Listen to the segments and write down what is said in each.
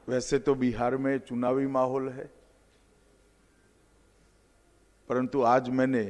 वैसे तो बिहार में चुनावी माहौल है, परंतु आज मैंने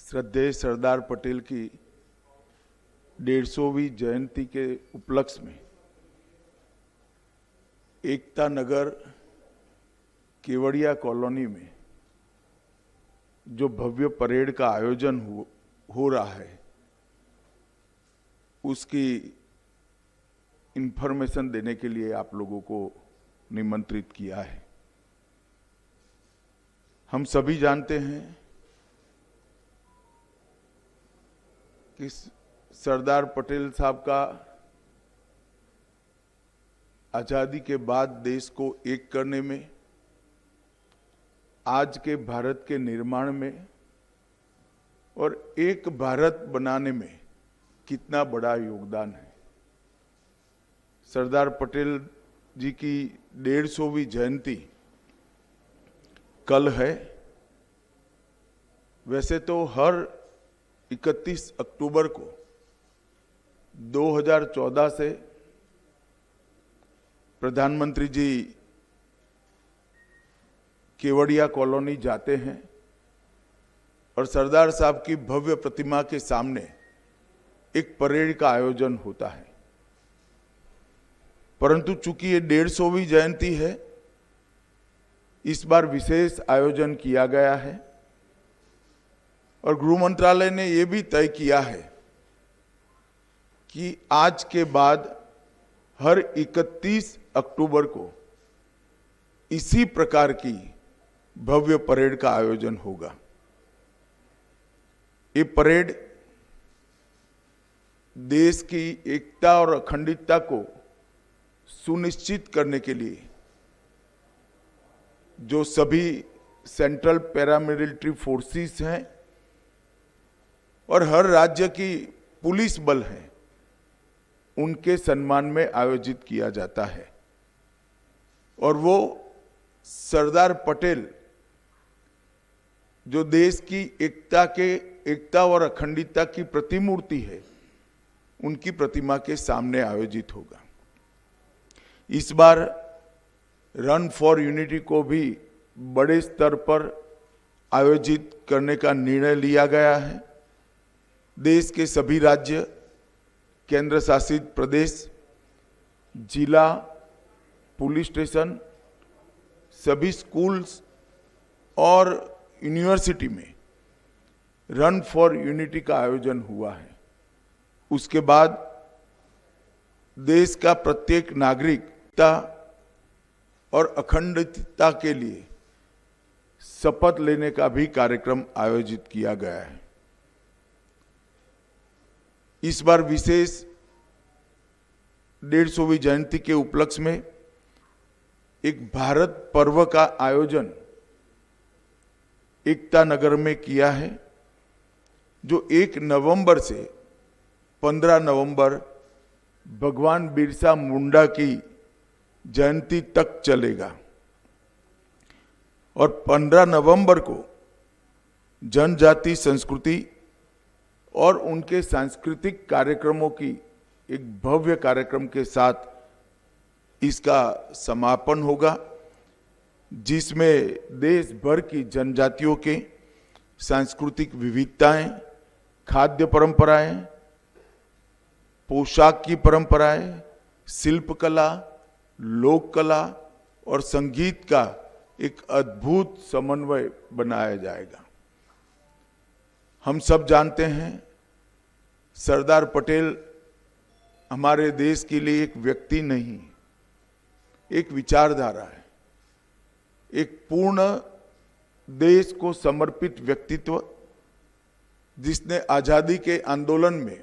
श्रद्धेय सरदार पटेल की 150वीं जयंती के उपलक्ष्य में एकता नगर केवड़िया कॉलोनी में जो भव्य परेड का आयोजन हो रहा है, उसकी इंफॉर्मेशन देने के लिए आप लोगों को निमंत्रित किया है। हम सभी जानते हैं कि सरदार पटेल साहब का आजादी के बाद देश को एक करने में, आज के भारत के निर्माण में और एक भारत बनाने में कितना बड़ा योगदान है। सरदार पटेल जी की 150वीं जयंती कल है। वैसे तो हर 31 अक्टूबर को 2014 से प्रधानमंत्री जी केवड़िया कॉलोनी जाते हैं और सरदार साहब की भव्य प्रतिमा के सामने एक परेड का आयोजन होता है। परंतु चूंकि ये 150वीं जयंती है, इस बार विशेष आयोजन किया गया है और गृह मंत्रालय ने यह भी तय किया है कि आज के बाद हर 31 अक्टूबर को इसी प्रकार की भव्य परेड का आयोजन होगा। ये परेड देश की एकता और अखंडता को सुनिश्चित करने के लिए जो सभी सेंट्रल पैरामिलिट्री फोर्सेस हैं और हर राज्य की पुलिस बल है, उनके सम्मान में आयोजित किया जाता है। और वो सरदार पटेल जो देश की एकता और अखंडता की प्रतिमूर्ति है, उनकी प्रतिमा के सामने आयोजित होगा। इस बार रन फॉर यूनिटी को भी बड़े स्तर पर आयोजित करने का निर्णय लिया गया है। देश के सभी राज्य, केंद्र शासित प्रदेश, जिला, पुलिस स्टेशन, सभी स्कूल्स और यूनिवर्सिटी में रन फॉर यूनिटी का आयोजन हुआ है। उसके बाद देश का प्रत्येक नागरिक और अखंडता के लिए शपथ लेने का भी कार्यक्रम आयोजित किया गया है। इस बार विशेष 150वीं जयंती के उपलक्ष्य में एक भारत पर्व का आयोजन एकता नगर में किया है, जो 1 नवंबर से 15 नवंबर भगवान बिरसा मुंडा की जयंती तक चलेगा। और 15 नवंबर को जनजाति संस्कृति और उनके सांस्कृतिक कार्यक्रमों की एक भव्य कार्यक्रम के साथ इसका समापन होगा, जिसमें देश भर की जनजातियों के सांस्कृतिक विविधताएं, खाद्य परंपराएं, पोशाक की परंपराएं, शिल्पकला, लोक कला और संगीत का एक अद्भुत समन्वय बनाया जाएगा। हम सब जानते हैं सरदार पटेल हमारे देश के लिए एक व्यक्ति नहीं, एक विचारधारा है, एक पूर्ण देश को समर्पित व्यक्तित्व, जिसने आजादी के आंदोलन में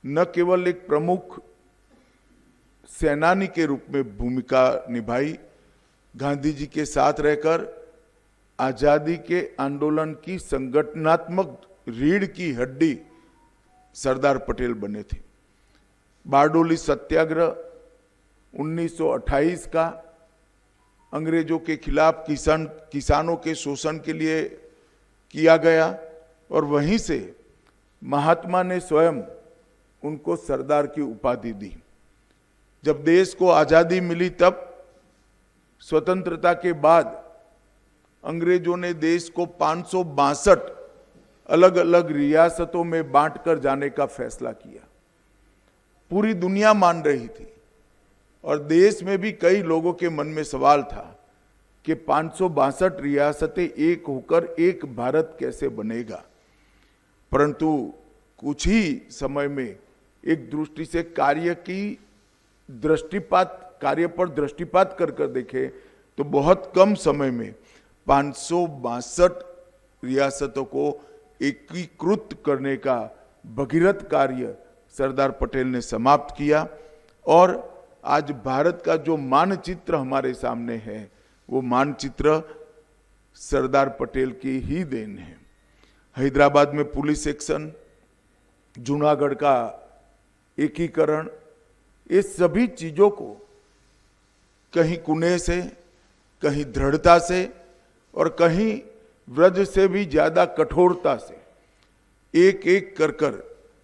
न केवल एक प्रमुख सेनानी के रूप में भूमिका निभाई, गांधी जी के साथ रहकर आजादी के आंदोलन की संगठनात्मक रीढ़ की हड्डी सरदार पटेल बने थे। बारडोली सत्याग्रह 1928 का अंग्रेजों के खिलाफ किसानों के शोषण के लिए किया गया और वहीं से महात्मा ने स्वयं उनको सरदार की उपाधि दी। जब देश को आजादी मिली तब स्वतंत्रता के बाद अंग्रेजों ने देश को 562 अलग अलग रियासतों में बांटकर जाने का फैसला किया। पूरी दुनिया मान रही थी और देश में भी कई लोगों के मन में सवाल था कि 562 रियासतें एक होकर एक भारत कैसे बनेगा। परंतु कुछ ही समय में एक दृष्टि से कार्य पर दृष्टिपात कर देखे तो बहुत कम समय में 562 रियासतों को एकीकृत करने का भगीरथ कार्य सरदार पटेल ने समाप्त किया और आज भारत का जो मानचित्र हमारे सामने है वो मानचित्र सरदार पटेल की ही देन है। हैदराबाद में पुलिस एक्शन, जूनागढ़ का एकीकरण, ये सभी चीजों को कहीं कुने से, कहीं दृढ़ता से और कहीं व्रज से भी ज्यादा कठोरता से एक एक कर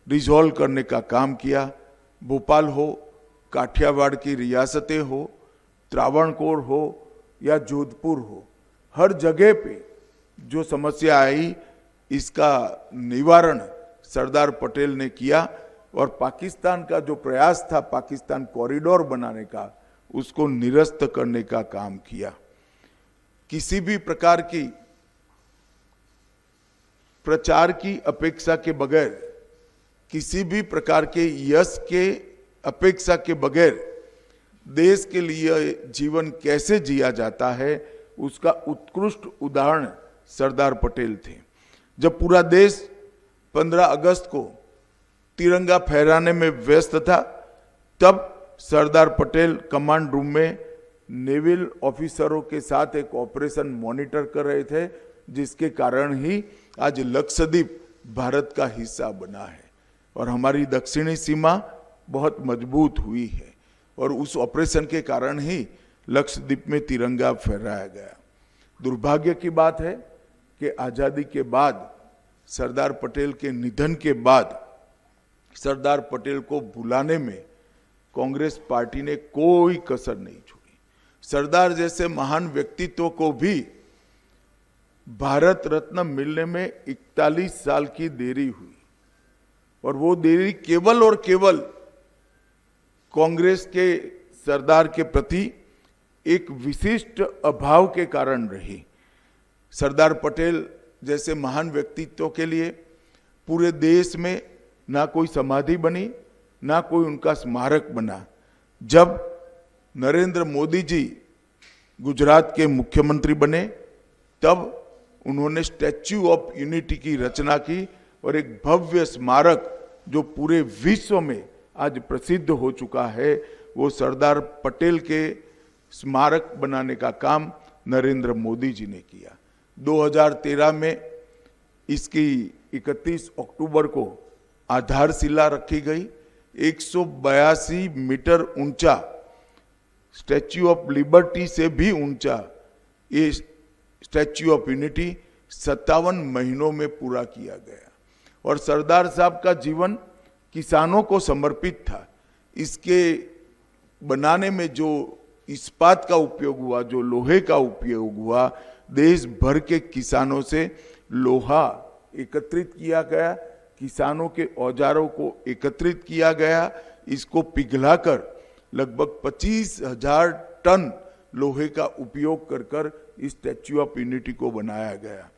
रिजॉल्व करने का काम किया। भोपाल हो, काठियावाड़ की रियासतें हो, त्रावणकोर हो या जोधपुर हो, हर जगह पे जो समस्या आई इसका निवारण सरदार पटेल ने किया और पाकिस्तान का जो प्रयास था पाकिस्तान कॉरिडोर बनाने का, उसको निरस्त करने का काम किया। किसी भी प्रकार की प्रचार की अपेक्षा के बगैर, किसी भी प्रकार के यश के अपेक्षा के बगैर देश के लिए जीवन कैसे जिया जाता है उसका उत्कृष्ट उदाहरण सरदार पटेल थे। जब पूरा देश 15 अगस्त को तिरंगा फहराने में व्यस्त था तब सरदार पटेल कमांड रूम में नेवल ऑफिसरों के साथ एक ऑपरेशन मॉनिटर कर रहे थे, जिसके कारण ही आज लक्षद्वीप भारत का हिस्सा बना है और हमारी दक्षिणी सीमा बहुत मजबूत हुई है और उस ऑपरेशन के कारण ही लक्षद्वीप में तिरंगा फहराया गया। दुर्भाग्य की बात है कि आजादी के बाद सरदार पटेल के निधन के बाद सरदार पटेल को भुलाने में कांग्रेस पार्टी ने कोई कसर नहीं छोड़ी। सरदार जैसे महान व्यक्तित्व को भी भारत रत्न मिलने में 41 साल की देरी हुई और वो देरी केवल और केवल कांग्रेस के सरदार के प्रति एक विशिष्ट अभाव के कारण रही। सरदार पटेल जैसे महान व्यक्तित्व के लिए पूरे देश में ना कोई समाधि बनी, ना कोई उनका स्मारक बना। जब नरेंद्र मोदी जी गुजरात के मुख्यमंत्री बने तब उन्होंने स्टैच्यू ऑफ यूनिटी की रचना की और एक भव्य स्मारक जो पूरे विश्व में आज प्रसिद्ध हो चुका है, वो सरदार पटेल के स्मारक बनाने का काम नरेंद्र मोदी जी ने किया। 2013 में इसकी 31 अक्टूबर को आधारशिला रखी गई। 182 मीटर ऊंचा, स्टैच्यू ऑफ लिबर्टी से भी ऊंचा ये स्टैच्यू ऑफ यूनिटी 57 महीनों में पूरा किया गया और सरदार साहब का जीवन किसानों को समर्पित था। इसके बनाने में जो इस्पात का उपयोग हुआ, जो लोहे का उपयोग हुआ, देश भर के किसानों से लोहा एकत्रित किया गया, किसानों के औजारों को एकत्रित किया गया, इसको पिघलाकर लगभग 25,000 टन लोहे का उपयोग कर इस स्टैच्यू ऑफ यूनिटी को बनाया गया।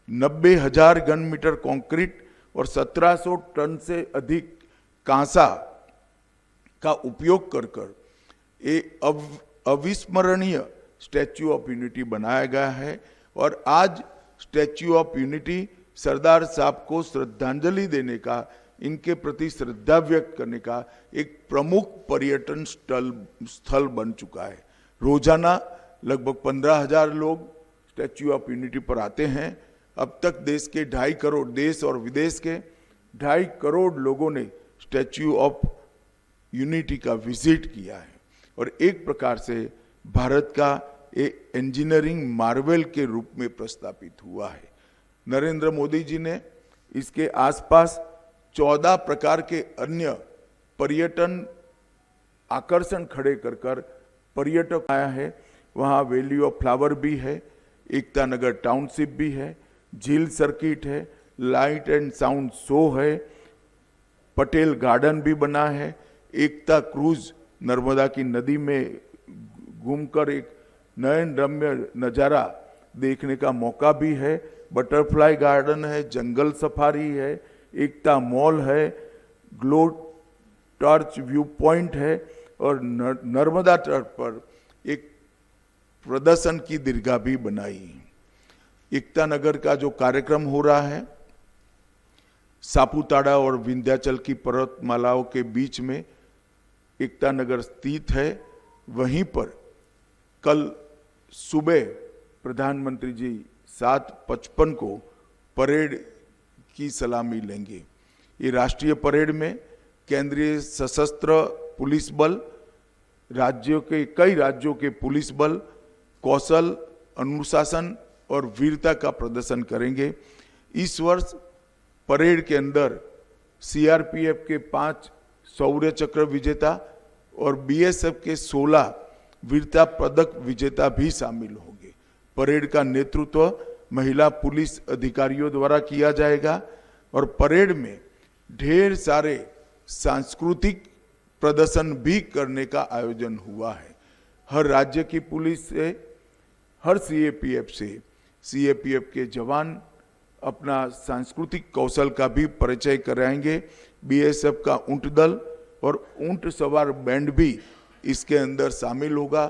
90,000 घन मीटर कंक्रीट और 1700 टन से अधिक कांसा का उपयोग कर एक अविस्मरणीय स्टैच्यू ऑफ यूनिटी बनाया गया है और आज स्टैच्यू ऑफ यूनिटी सरदार साहब को श्रद्धांजलि देने का, इनके प्रति श्रद्धा व्यक्त करने का एक प्रमुख पर्यटन स्थल बन चुका है। रोजाना लगभग 15,000 लोग स्टैच्यू ऑफ यूनिटी पर आते हैं। अब तक देश के 2.5 करोड़, देश और विदेश के 2.5 करोड़ लोगों ने स्टैच्यू ऑफ यूनिटी का विजिट किया है और एक प्रकार से भारत का एक इंजीनियरिंग मार्वेल के रूप में प्रस्तापित हुआ है। नरेंद्र मोदी जी ने इसके आसपास 14 प्रकार के अन्य पर्यटन आकर्षण खड़े कर पर्यटक आया है। वहाँ वैली ऑफ फ्लावर भी है, एकता नगर टाउनशिप भी है, झील सर्किट है, लाइट एंड साउंड शो है, पटेल गार्डन भी बना है, एकता क्रूज नर्मदा की नदी में घूमकर एक नयन रम्य नज़ारा देखने का मौका भी है, बटरफ्लाई गार्डन है, जंगल सफारी है, एकता मॉल है, ग्लो टॉर्च व्यू पॉइंट है और नर्मदा तट पर एक प्रदर्शन की दीर्घा भी बनाई है। एकता नगर का जो कार्यक्रम हो रहा है, सापुतारा और विंध्याचल की पर्वतमालाओं के बीच में एकता नगर स्थित है। वहीं पर कल सुबह प्रधानमंत्री जी 7:55 को परेड की सलामी लेंगे। ये राष्ट्रीय परेड में केंद्रीय सशस्त्र पुलिस बल, कई राज्यों के पुलिस बल कौशल, अनुशासन और वीरता का प्रदर्शन करेंगे। इस वर्ष परेड के अंदर सीआरपीएफ के 5 शौर्य चक्र विजेता और बीएसएफ के 16 वीरता पदक विजेता भी शामिल होंगे। परेड का नेतृत्व महिला पुलिस अधिकारियों द्वारा किया जाएगा और परेड में ढेर सारे सांस्कृतिक प्रदर्शन भी करने का आयोजन हुआ है। हर राज्य की पुलिस से, हर सीएपीएफ के जवान अपना सांस्कृतिक कौशल का भी परिचय कराएंगे। बीएसएफ का ऊंट दल और ऊंट सवार बैंड भी इसके अंदर शामिल होगा।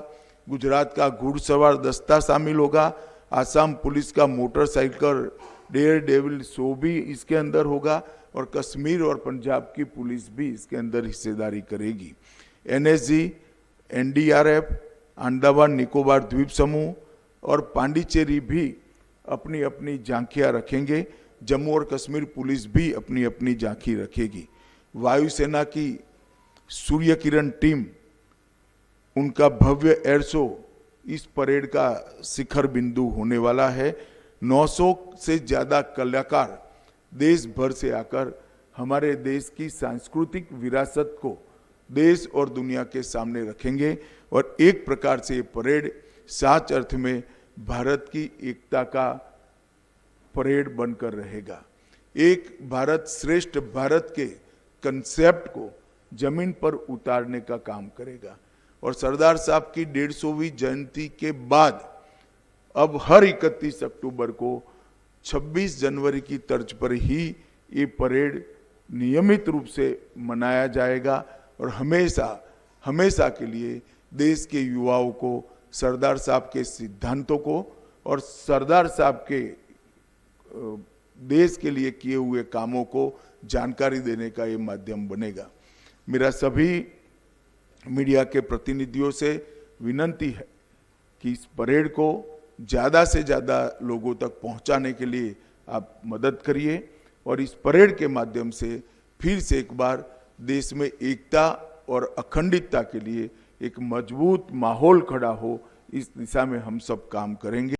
गुजरात का घुड़सवार दस्ता शामिल होगा। आसाम पुलिस का मोटरसाइकिल डेयर डेविल शो भी इसके अंदर होगा और कश्मीर और पंजाब की पुलिस भी इसके अंदर हिस्सेदारी करेगी। एनएसजी, एनडीआरएफ, अंडमान निकोबार द्वीप समूह और पांडिचेरी भी अपनी अपनी झांकियां रखेंगे। जम्मू और कश्मीर पुलिस भी अपनी अपनी झांकी रखेगी। वायुसेना की सूर्य किरण टीम, उनका भव्य एयर शो इस परेड का शिखर बिंदु होने वाला है। 900 से ज़्यादा कलाकार देश भर से आकर हमारे देश की सांस्कृतिक विरासत को देश और दुनिया के सामने रखेंगे और एक प्रकार से ये परेड सच अर्थ में भारत की एकता का परेड बनकर रहेगा। एक भारत श्रेष्ठ भारत के कंसेप्ट को जमीन पर उतारने का काम करेगा और सरदार साहब की 150वीं जयंती के बाद अब हर 31 अक्टूबर को 26 जनवरी की तर्ज पर ही ये परेड नियमित रूप से मनाया जाएगा और हमेशा के लिए देश के युवाओं को सरदार साहब के सिद्धांतों को और सरदार साहब के देश के लिए किए हुए कामों को जानकारी देने का ये माध्यम बनेगा। मेरा सभी मीडिया के प्रतिनिधियों से विनंती है कि इस परेड को ज़्यादा से ज़्यादा लोगों तक पहुंचाने के लिए आप मदद करिए और इस परेड के माध्यम से फिर से एक बार देश में एकता और अखंडितता के लिए एक मजबूत माहौल खड़ा हो, इस दिशा में हम सब काम करेंगे।